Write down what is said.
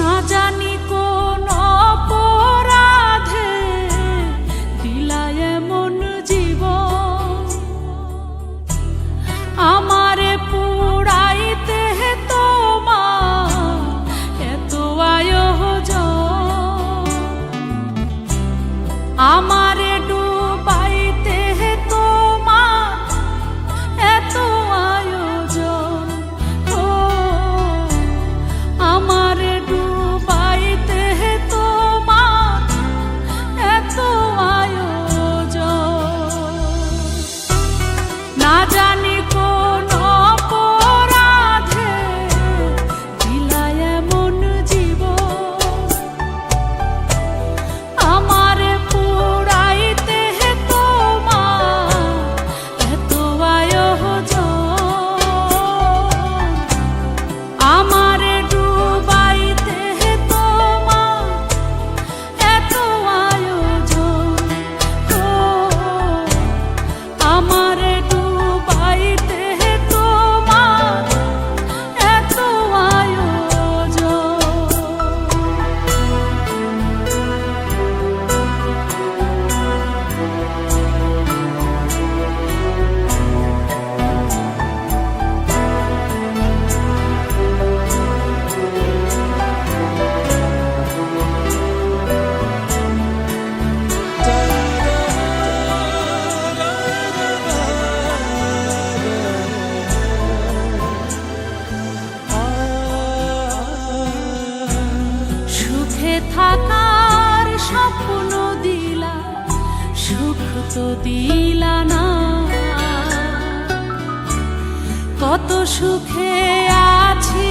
না জানি কোন অপরাধে দিলা এমন জীবন, আমারে পুরাইতে তোমার এত আয়োজন, আমারে ডুবাইতে তোমার এত আয়োজন, ও আমারে ডুবাইতে তোমার এত আয়োজন। না জানি কোন অপরাধে দিলা এমন জীবন, আমারে পুরাইতে তোমার এত আয়োজন, আমারে ডুবাইতে তোমার এত আয়োজন, ও আমারে ডুবাইতে তোমার এত আয়োজন। সুখে থাকার স্বপ্ন দিলা, সুখ তো দিলা না, কত সুখে আছি